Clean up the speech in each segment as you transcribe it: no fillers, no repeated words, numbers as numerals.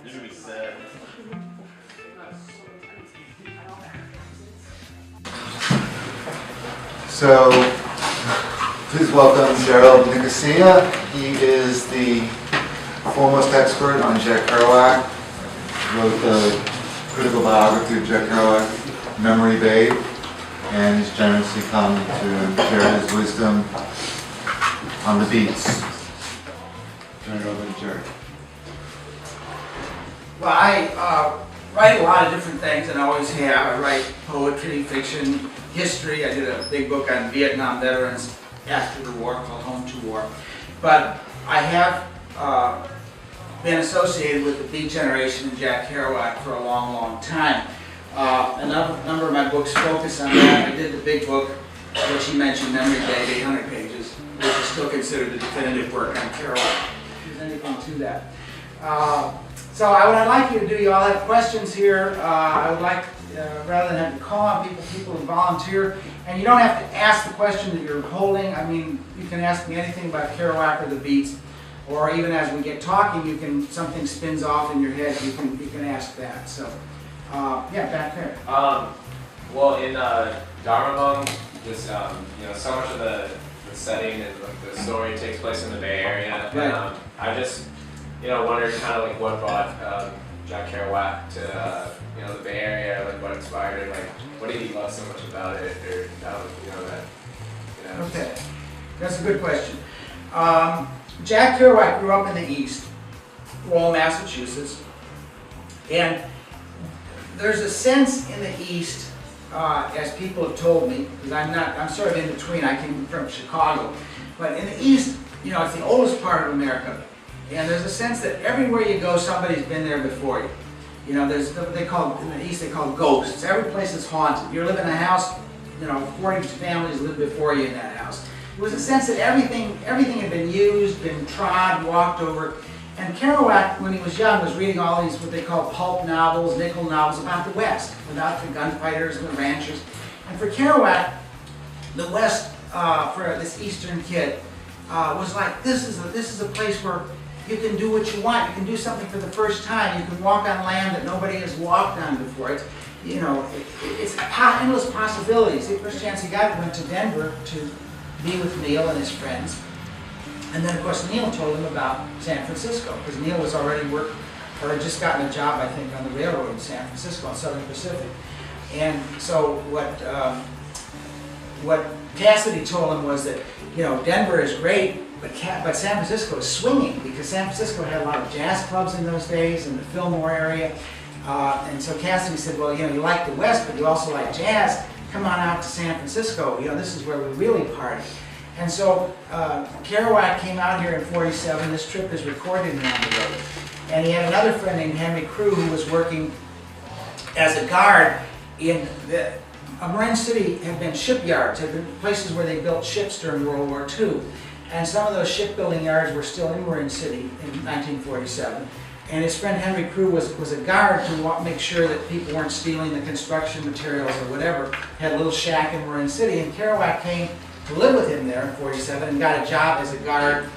You're gonna be sad. So, please welcome Gerald Nicosia. He is the foremost expert on Jack Kerouac. Wrote the critical biography of Jack Kerouac, Memory Babe, and he's generously come to share his wisdom on the beats. Turn it over to Jerry. Well, I write a lot of different things, and I always have. I write poetry, fiction, history. I did a big book on Vietnam veterans after the war called Home to War. But I have been associated with the Beat generation and Jack Kerouac for a long, long time. A number of my books focus on that. I did the big book, which he mentioned, Memory Babe, 800 pages, which is still considered the definitive work on Kerouac. If there's anything to that. So what I'd like you to do, you all have questions here. I would like, rather than have to call on people to volunteer. And you don't have to ask the question that you're holding. I mean, you can ask me anything about Kerouac or the Beats, or even as we get talking, you can, something spins off in your head, you can ask that. So, yeah, back there. Well, in Dharma Bum, just so much of the setting and the story takes place in the Bay Area. Right. And I just wondered kind of like what brought Jack Kerouac to the Bay Area, like what inspired it, like what did he love so much about it, or that. Okay, that's a good question. Jack Kerouac grew up in the East, Lowell, Massachusetts, and there's a sense in the East, as people have told me, because I'm sort of in between. I came from Chicago, but in the East, it's the oldest part of America. And there's a sense that everywhere you go, somebody's been there before you. There's what they call, in the East, they call ghosts. Every place is haunted. You live in a house, 40 families lived before you in that house. It was a sense that everything had been used, been trod, walked over. And Kerouac, when he was young, was reading all these, what they call pulp novels, nickel novels about the West, about the gunfighters and the ranchers. And for Kerouac, the West, for this Eastern kid, was like, this is a place where you can do what you want. You can do something for the first time. You can walk on land that nobody has walked on before. It's endless possibilities. The first chance he got, went to Denver to be with Neil and his friends. And then, of course, Neil told him about San Francisco, because Neil was already working, or had just gotten a job, I think, on the railroad in San Francisco, on Southern Pacific. And so what Cassidy told him was that, Denver is great, but San Francisco is swinging, because San Francisco had a lot of jazz clubs in those days in the Fillmore area. And so Cassidy said, well, you like the West, but you also like jazz. Come on out to San Francisco. This is where we really party. And so Kerouac came out here in '47. This trip is recorded on the road. And he had another friend named Henry Crew who was working as a guard in Marin City. Had been shipyards, had been places where they built ships during World War II. And some of those shipbuilding yards were still in Marin City in 1947. And his friend Henry Crew was a guard to make sure that people weren't stealing the construction materials or whatever. Had a little shack in Marin City, and Kerouac came to live with him there in '47 and got a job as a guard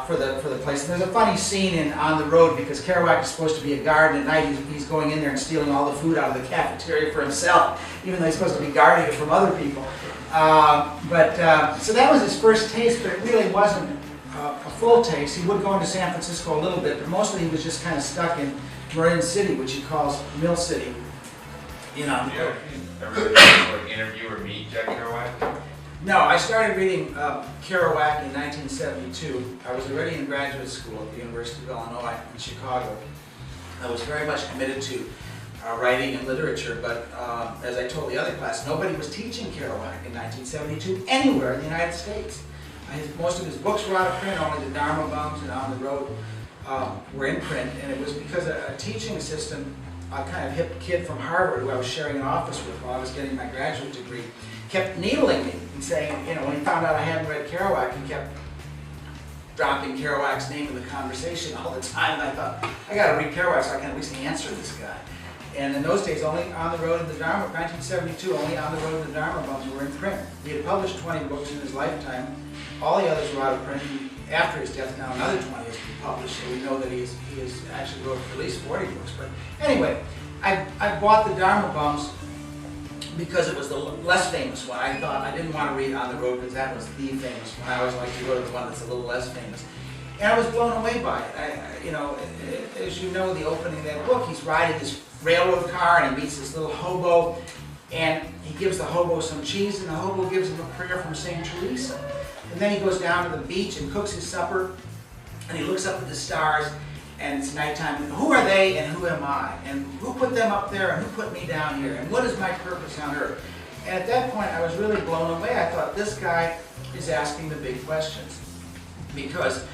for the place. And there's a funny scene On the Road, because Kerouac is supposed to be a guard, and at night he's going in there and stealing all the food out of the cafeteria for himself, even though he's supposed to be guarding it from other people. So that was his first taste, but it really wasn't a full taste. He would go into San Francisco a little bit, but mostly he was just kind of stuck in Marin City, which he calls Mill City. Did you ever interview or meet Jack Kerouac? No, I started reading Kerouac in 1972. I was already in graduate school at the University of Illinois in Chicago. I was very much committed to writing and literature, but as I told the other class, nobody was teaching Kerouac in 1972 anywhere in the United States. Most of his books were out of print. Only the Dharma Bums and On the Road were in print, and it was because a teaching assistant, a kind of hip kid from Harvard who I was sharing an office with while I was getting my graduate degree, kept needling me and saying, when he found out I hadn't read Kerouac, he kept dropping Kerouac's name in the conversation all the time. And I thought, I got to read Kerouac so I can at least answer this guy. And in those days, only On the Road and the Dharma, 1972, only On the Road and the Dharma Bums were in print. He had published 20 books in his lifetime. All the others were out of print. after his death, now another 20 has been published, so we know that he has actually wrote at least 40 books. But anyway, I bought the Dharma Bums because it was the less famous one. I thought I didn't want to read On the Road because that was the famous one. I always like to go to the one that's a little less famous. And I was blown away by it. As you know, the opening of that book, he's riding this railroad car and he meets this little hobo, and he gives the hobo some cheese, and the hobo gives him a prayer from St. Teresa. And then he goes down to the beach and cooks his supper, and he looks up at the stars, and it's nighttime. And who are they and who am I? And who put them up there and who put me down here? And what is my purpose on earth? And at that point, I was really blown away. I thought, this guy is asking the big questions. Because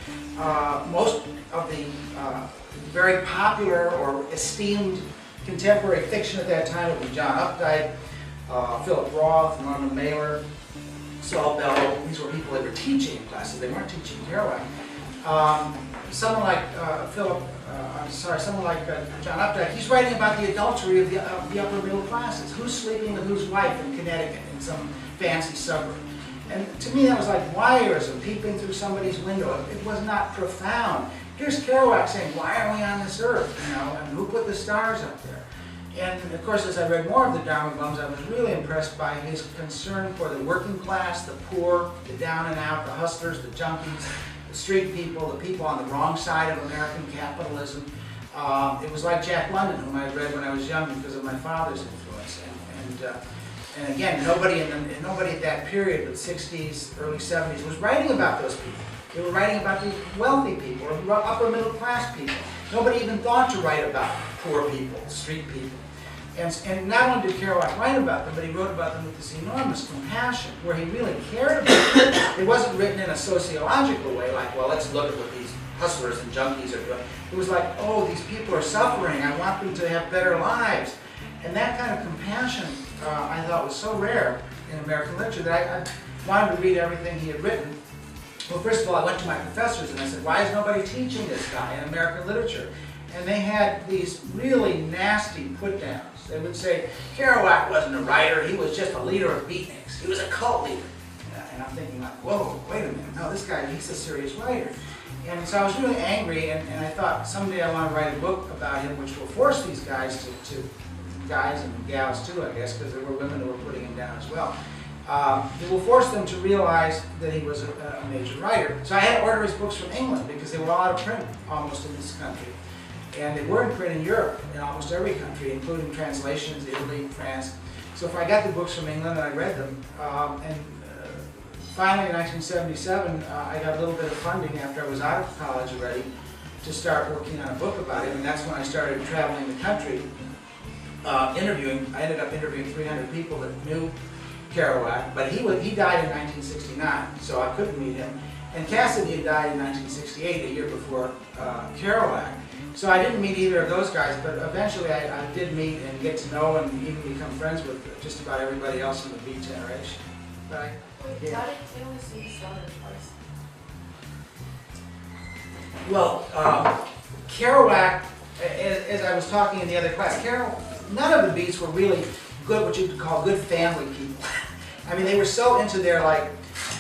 most of the very popular or esteemed contemporary fiction at that time would be John Updike, Philip Roth, Norman Mailer, Saul Bellow. These were people that were teaching in classes. They weren't teaching Kerouac. Someone like someone like John Updike, he's writing about the adultery of the upper middle classes. Who's sleeping with whose wife in Connecticut in some fancy suburb? And to me that was like wires and peeping through somebody's window. It was not profound. Here's Kerouac saying, why are we on this earth? And who put the stars up there? And of course, as I read more of the Dharma Bums, I was really impressed by his concern for the working class, the poor, the down and out, the hustlers, the junkies, the street people, the people on the wrong side of American capitalism. It was like Jack London, whom I read when I was young because of my father's influence. And again, nobody at that period, the 60s, early 70s, was writing about those people. They were writing about the wealthy people, or upper middle class people. Nobody even thought to write about poor people, street people. And not only did Kerouac write about them, but he wrote about them with this enormous compassion, where he really cared about them. It wasn't written in a sociological way, like, well, let's look at what these hustlers and junkies are doing. It was like, oh, these people are suffering. I want them to have better lives. And that kind of compassion, I thought, was so rare in American literature that I wanted to read everything he had written. Well, first of all, I went to my professors and I said, why is nobody teaching this guy in American literature? And they had these really nasty put-downs. They would say, Kerouac wasn't a writer, he was just a leader of beatniks. He was a cult leader. And I'm thinking like, whoa, wait a minute, no, this guy, he's a serious writer. And so I was really angry, and I thought, someday I want to write a book about him which will force these guys guys and gals too, I guess, because there were women who were putting him down as well. It will force them to realize that he was a major writer. So I had to order his books from England because they were all out of print almost in this country. And they were in print in Europe, in almost every country, including translations, Italy, France. So if I got the books from England and I read them, finally in 1977, I got a little bit of funding after I was out of college already to start working on a book about him, and that's when I started traveling the country, interviewing. I ended up interviewing 300 people that knew Kerouac, but he died in 1969, so I couldn't meet him. And Cassidy had died in 1968, a year before Kerouac. So I didn't meet either of those guys, but eventually I did meet and get to know and even become friends with just about everybody else in the Beat generation. But Wait, how did Tennessee start first? Well, Kerouac, as I was talking in the other class, none of the Beats were really good, what you could call good family people. I mean, they were so into their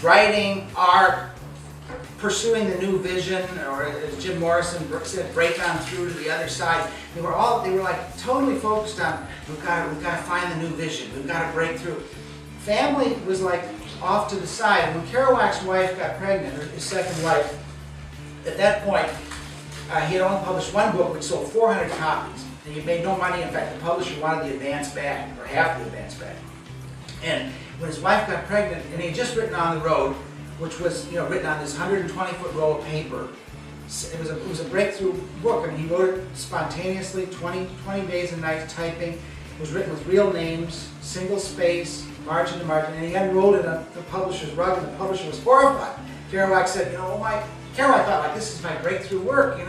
writing, art, pursuing the new vision, or as Jim Morrison said, break on through to the other side. They were like totally focused on, we've got to find the new vision, we've got to break through. Family was like off to the side. When Kerouac's wife got pregnant, or his second wife, at that point, he had only published one book which sold 400 copies. And he made no money. In fact, the publisher wanted the advance back, or half the advance back. And when his wife got pregnant, and he had just written On the Road, which was written on this 120-foot roll of paper. It was a breakthrough book. I mean, he wrote it spontaneously, 20 days and nights typing. It was written with real names, single space, margin to margin, and he unrolled it on the publisher's rug, and the publisher was horrified. Kerouac said, Kerouac thought, this is my breakthrough work, and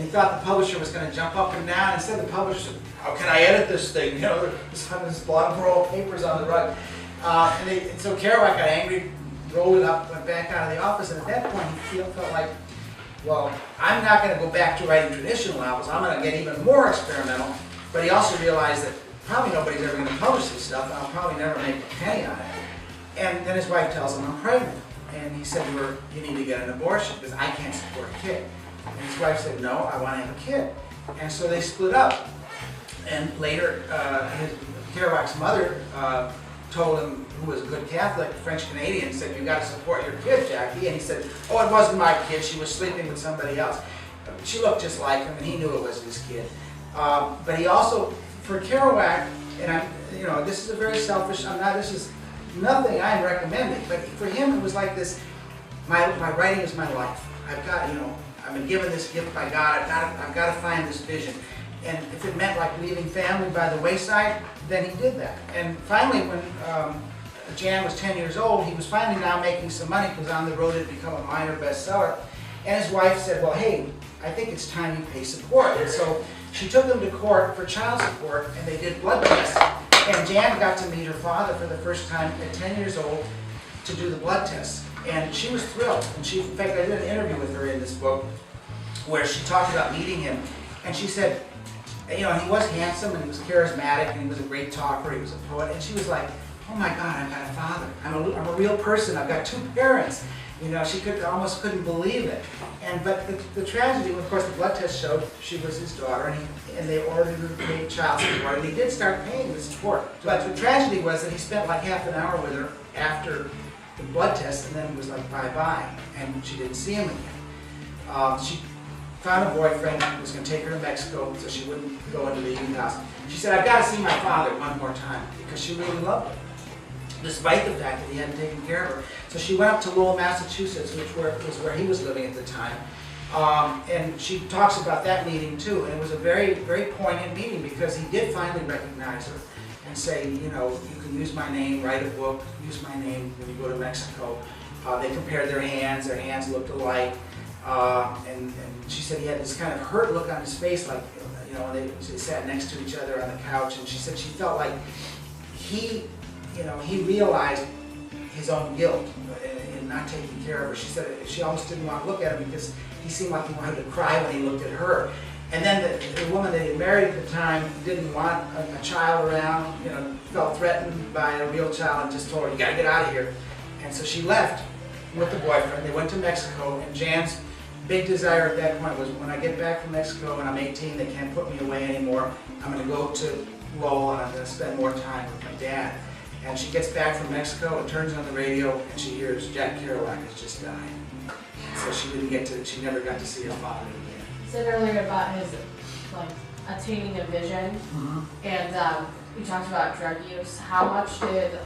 he thought the publisher was going to jump up and down. Instead, the publisher said, how can I edit this thing? This long roll of papers on the rug. And so Kerouac got angry, rolled it up, went back out of the office, and at that point he felt like, well, I'm not going to go back to writing traditional novels. I'm going to get even more experimental. But he also realized that probably nobody's ever going to publish this stuff, and I'll probably never make a penny on it. And then his wife tells him, I'm pregnant. and he said, you need to get an abortion because I can't support a kid. And his wife said, no, I want to have a kid. And so they split up. And later, Kerouac's mother told him, who was a good Catholic, French-Canadian, said, you got to support your kid, Jackie. And he said, oh, it wasn't my kid, she was sleeping with somebody else. She looked just like him, and he knew it was his kid. But he also, for Kerouac, and this is a very selfish, this is nothing I'm recommending, but for him it was like this, my writing is my life. I've got, I've been given this gift by God, I've got to find this vision. And if it meant like leaving family by the wayside, then he did that. And finally, when Jan was 10 years old, he was finally now making some money because On the Road had become a minor bestseller. And his wife said, well, hey, I think it's time you pay support. And so she took him to court for child support, and they did blood tests. And Jan got to meet her father for the first time at 10 years old to do the blood tests. And she was thrilled. And in fact, I did an interview with her in this book where she talked about meeting him. And she said, he was handsome and he was charismatic and he was a great talker, he was a poet. And she was like, oh my God, I've got a father. I'm a real person. I've got two parents. She almost couldn't believe it. But the tragedy, of course, the blood test showed she was his daughter, and they ordered her to pay child support, and he did start paying the support. But the tragedy was that he spent like half an hour with her after the blood test, and then it was like bye-bye, and she didn't see him again. She found a boyfriend who was going to take her to Mexico so she wouldn't go into the youth house. She said, I've got to see my father one more time, because she really loved him, despite the fact that he hadn't taken care of her. So she went up to Lowell, Massachusetts, which was where he was living at the time. And she talks about that meeting too. And it was a very, very poignant meeting because he did finally recognize her and say, you can use my name, write a book, use my name when you go to Mexico. They compared their hands looked alike. And she said he had this kind of hurt look on his face, like, they sat next to each other on the couch. And she said she felt like he realized his own guilt in not taking care of her. She said she almost didn't want to look at him because he seemed like he wanted to cry when he looked at her. And then the woman that he married at the time didn't want a child around, felt threatened by a real child and just told her, you gotta get out of here. And so she left with the boyfriend. They went to Mexico, and Jan's big desire at that point was, when I get back from Mexico when I'm 18, they can't put me away anymore. I'm gonna go to Lowell and I'm gonna spend more time with my dad. And she gets back from Mexico and turns on the radio and she hears Jack Kerouac has just died. So she never got to see her father again. You said earlier about his attaining a vision, and you talked about drug use. How much did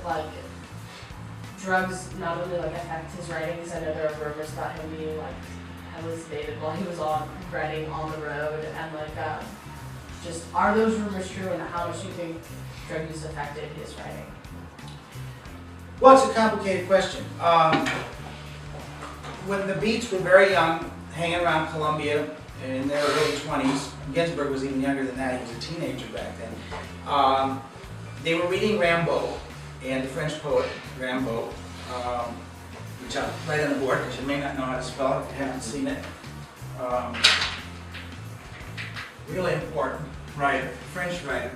drugs not only affect his writing? Because I know there are rumors about him being hallucinated while he was writing On the Road, and just are those rumors true? And how much do you think drug use affected his writing? Well, it's a complicated question. When the Beats were very young, hanging around Columbia in their early 20s, Ginsberg was even younger than that, he was a teenager back then, they were reading Rimbaud, and the French poet Rimbaud, which I'll write on the board because you may not know how to spell it if you haven't seen it. Really important writer, French writer.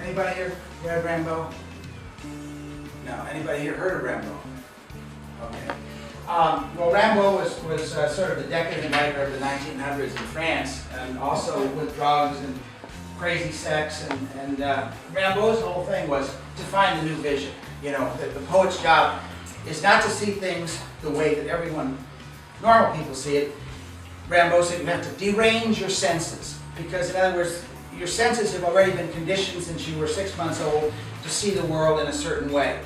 Anybody here read Rimbaud? No. Anybody here heard of Rimbaud? Okay. Well, Rimbaud was sort of the decadent writer of the 1900s in France, and also with drugs and crazy sex. And Rimbaud's whole thing was to find the new vision. The poet's job is not to see things the way that normal people see it. Rimbaud said you have to derange your senses, because in other words, your senses have already been conditioned since you were 6 months old to see the world in a certain way.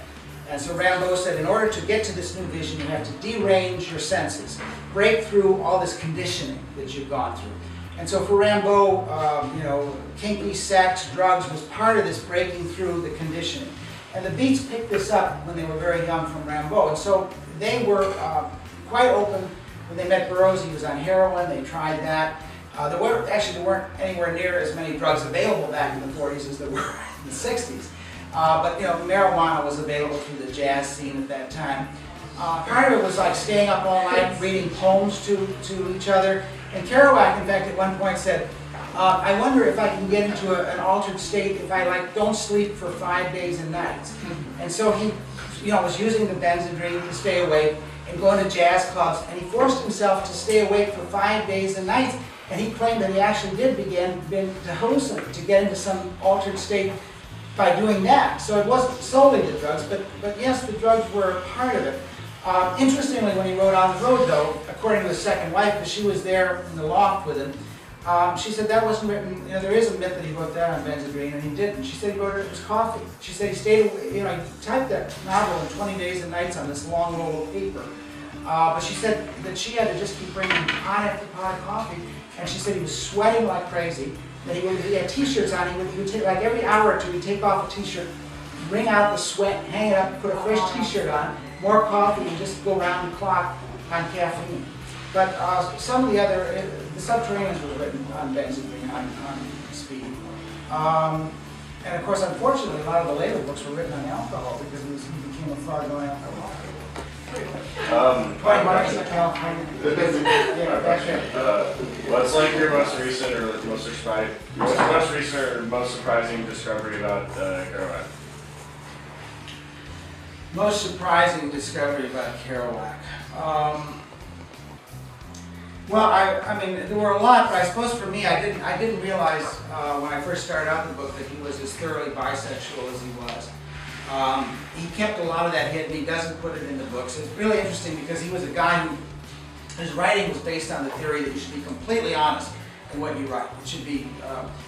And so Rimbaud said, in order to get to this new vision, you have to derange your senses, break through all this conditioning that you've gone through. And so for Rimbaud, kinky sex, drugs was part of this breaking through the conditioning. And the Beats picked this up when they were very young from Rimbaud. And so they were quite open. When they met Burroughs, he was on heroin, they tried that. There weren't anywhere near as many drugs available back in the 40s as there were in the 60s. But marijuana was available through the jazz scene at that time. Part of it was like staying up all night reading poems to each other. And Kerouac, in fact, at one point said, I wonder if I can get into an altered state if I don't sleep for 5 days and nights. And so he, was using the Benzedrine to stay awake and going to jazz clubs, and he forced himself to stay awake for 5 days and nights. And he claimed that he actually did begin to hallucinate, to get into some altered state by doing that. So it wasn't solely the drugs, but yes, the drugs were a part of it. Interestingly, when he wrote On the Road, though, according to his second wife, because she was there in the loft with him, she said that wasn't written, there is a myth that he wrote that on Benzedrine, and he didn't. She said he wrote it was coffee. She said he stayed, he typed that novel in 20 days and nights on this long roll of paper. But she said that she had to just keep bringing pot after pot of coffee, and she said he was sweating like crazy, that he had t-shirts on, he would take, like every hour or two, he'd take off a t-shirt, wring out the sweat, hang it up, put a fresh t-shirt on, more coffee, and just go round the clock on caffeine. But some of the other, the Subterraneans were written on Benzedrine, on speed. And of course, unfortunately, a lot of the later books were written on alcohol because he became a far-going alcoholic. What's like your most recent or most surprising discovery about Kerouac? Most surprising discovery about Kerouac. Well, I mean, there were a lot, but I suppose for me, I didn't realize when I first started out the book that he was as thoroughly bisexual as he was. He kept a lot of that hidden. He doesn't put it in the books. It's really interesting because he was a guy who, his writing was based on the theory that you should be completely honest in what you write. It should be,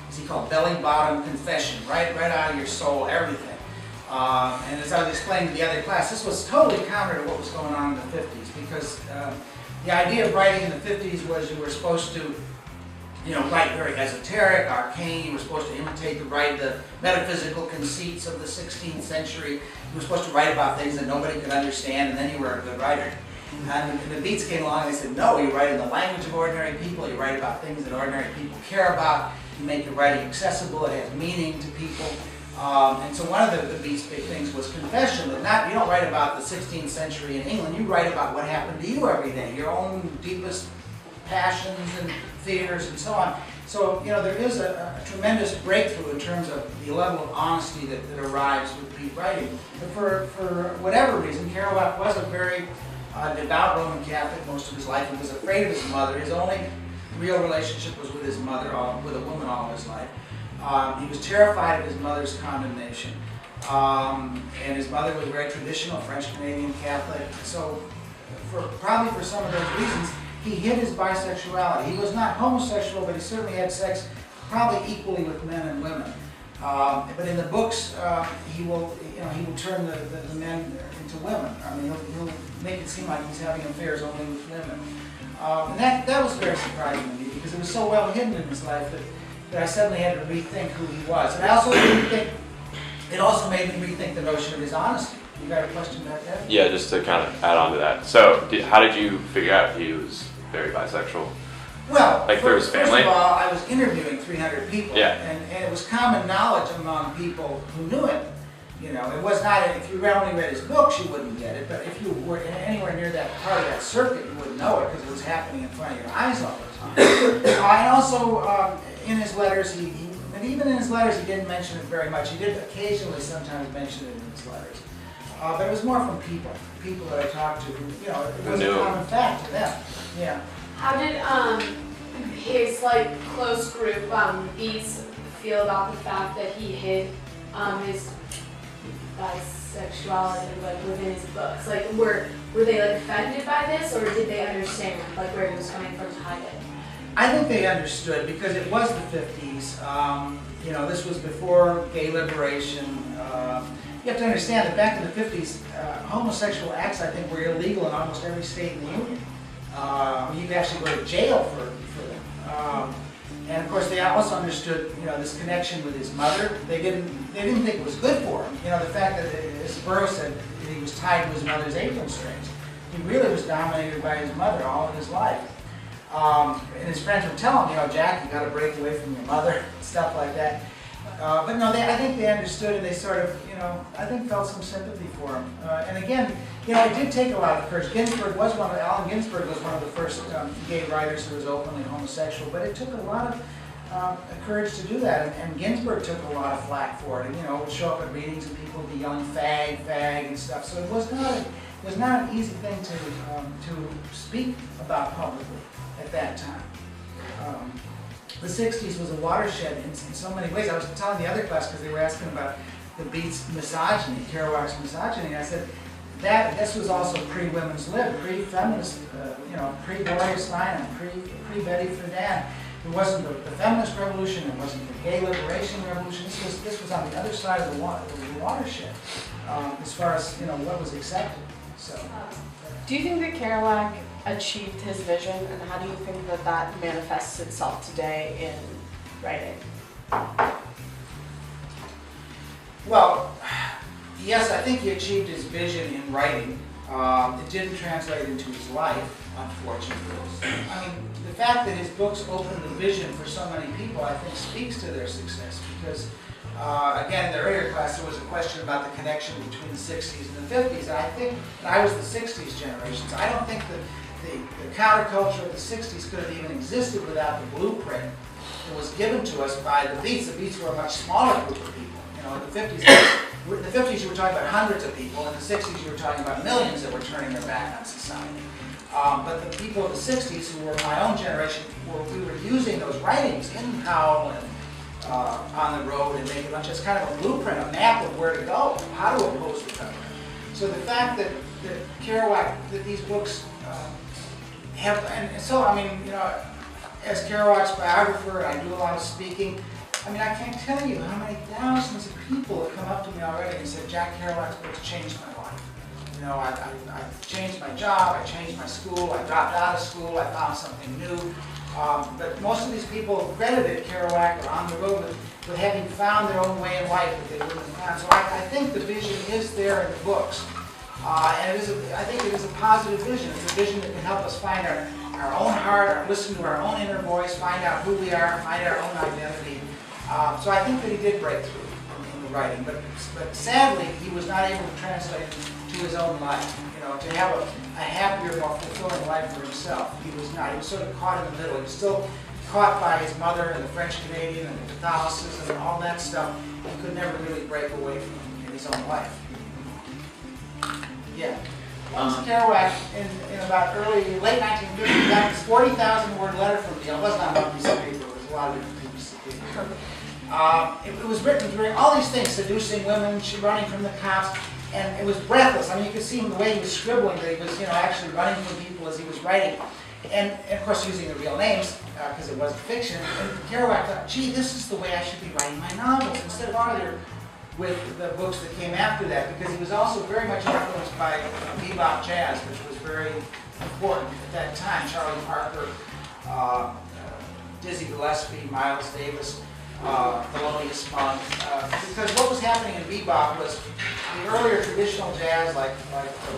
as he called, belly bottom confession, right out of your soul, everything. And as I was explaining to the other class, this was totally counter to what was going on in the 50s because the idea of writing in the 50s was you were supposed to, write very esoteric, arcane. You were supposed to imitate the metaphysical conceits of the 16th century. You were supposed to write about things that nobody could understand, and then you were a good writer. And the Beats came along and they said, no, you write in the language of ordinary people. You write about things that ordinary people care about. You make your writing accessible. It has meaning to people. And so one of the Beats' big things was confession. That you don't write about the 16th century in England. You write about what happened to you every day, your own deepest passions and fears and so on. So, there is a tremendous breakthrough in terms of the level of honesty that arrives with Beat writing. But for whatever reason, Kerouac was a very devout Roman Catholic most of his life. He was afraid of his mother. His only real relationship was with his mother, with a woman all his life. He was terrified of his mother's condemnation. And his mother was very traditional, French-Canadian Catholic. So probably for some of those reasons, he hid his bisexuality. He was not homosexual, but he certainly had sex probably equally with men and women. But in the books, he will turn the men into women. I mean, he'll make it seem like he's having affairs only with women. And that was very surprising to me because it was so well hidden in his life that I suddenly had to rethink who he was. And I also it also made me rethink the notion of his honesty. You got a question about that? Yeah, just to kind of add on to that. So, how did you figure out he was very bisexual? Well, through his family? First of all, I was interviewing 300 people, yeah. and it was common knowledge among people who knew him. It was not, if you only read his books, you wouldn't get it, but if you were anywhere near that part of that circuit, you wouldn't know it because it was happening in front of your eyes all the time. And also, in his letters, and even in his letters, he didn't mention it very much. He did occasionally sometimes mention it in his letters. But it was more from people that I talked to who, it was a common fact to them. Yeah. How did his close group Beats feel about the fact that he hid his bisexuality within his books? Were they offended by this, or did they understand where he was coming from to hide it? I think they understood because it was the 50s. This was before gay liberation. You have to understand that back in the 50s, homosexual acts, I think, were illegal in almost every state in the Union. You could actually go to jail for them. And of course, they also understood, this connection with his mother. They didn't think it was good for him. The fact that, as Burroughs said, he was tied to his mother's apron strings. He really was dominated by his mother all of his life. And his friends would tell him, Jack, you got to break away from your mother, stuff like that. But no, I think they understood, and they sort of, I think felt some sympathy for him. And again, it did take a lot of courage. Allen Ginsberg was one of the first gay writers who was openly homosexual, but it took a lot of courage to do that, and Ginsberg took a lot of flack for it, and would show up at readings and people would be yelling fag, fag, and stuff. So it was not an easy thing to speak about publicly at that time. The 60s was a watershed in so many ways. I was telling the other class, because they were asking about the Beats' misogyny, Kerouac's misogyny, and I said this was also pre-women's lib, pre-feminist, pre-Gloria Steinem, pre-Betty Friedan. It wasn't the feminist revolution, it wasn't the gay liberation revolution. This was on the other side of the watershed, as far as what was accepted. So, Do you think that Kerouac achieved his vision, and how do you think that manifests itself today in writing? Well, yes, I think he achieved his vision in writing. It didn't translate into his life, unfortunately. I mean, the fact that his books opened the vision for so many people, I think, speaks to their success, because again, in the earlier class, there was a question about the connection between the 60s and the 50s, and I think, and I was the 60s generation, so I don't think that the counterculture of the 60s could have even existed without the blueprint that was given to us by the Beats. The Beats were a much smaller group of people. In the 50s you were talking about hundreds of people, in the 60s you were talking about millions that were turning their back on society. But the people of the 60s, who were my own generation, we were using those writings in Powell and On the Road and Make a Lunch as kind of a blueprint, a map of where to go, how to oppose the government. So the fact that Kerouac, that these books have, and so, I mean, as Kerouac's biographer, and I do a lot of speaking, I mean, I can't tell you how many thousands of people have come up to me already and said, Jack Kerouac's books changed my life. I changed my job, I changed my school, I dropped out of school, I found something new. But most of these people credited Kerouac or On the Road with having found their own way in life that they wouldn't have found. So I think the vision is there in the books. And I think it is a positive vision. It's a vision that can help us find our own heart, listen to our own inner voice, find out who we are, find our own identity. So I think that he did break through in the writing, but sadly he was not able to translate it to his own life. To have a happier, more fulfilling life for himself. He was not. He was sort of caught in the middle. He was still caught by his mother and the French Canadian and the Catholicism and all that stuff. He could never really break away from it in his own life. Yeah. Once Kerouac, in about late 1950s, got this 40,000 word letter from me. It wasn't on one piece of paper. It was a lot of different pieces of paper. It was written during all these things, seducing women, running from the cops, and it was breathless. I mean, you could see him the way he was scribbling, that he was, actually running from people as he was writing, and of course using the real names because it wasn't fiction. And Kerouac thought, gee, this is the way I should be writing my novels instead of earlier with the books that came after that, because he was also very much influenced by bebop jazz, which was very important at that time. Charlie Parker, Dizzy Gillespie, Miles Davis, Thelonious Monk, because what was happening in bebop was the earlier traditional jazz, like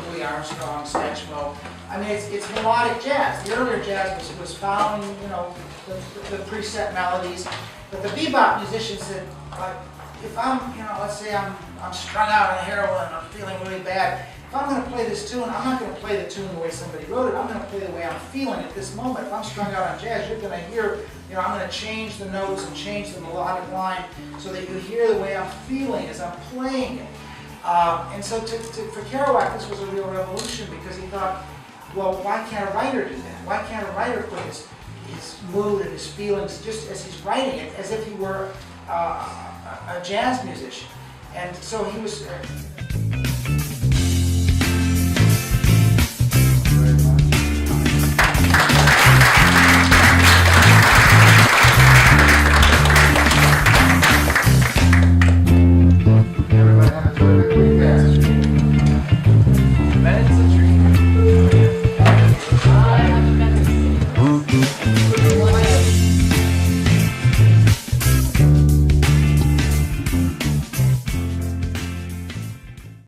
Louis Armstrong, Satchmo. I mean, it's melodic jazz. The earlier jazz was following, the preset melodies, but the bebop musicians said, if I'm, let's say I'm strung out on heroin and I'm feeling really bad, if I'm going to play this tune, I'm not going to play the tune the way somebody wrote it. I'm going to play the way I'm feeling at this moment. If I'm strung out on jazz, you're going to hear, I'm going to change the notes and change the melodic line so that you hear the way I'm feeling as I'm playing it. And so for Kerouac, this was a real revolution, because he thought, well, why can't a writer do that? Why can't a writer put his mood and his feelings just as he's writing it, as if he were a jazz musician? And so he was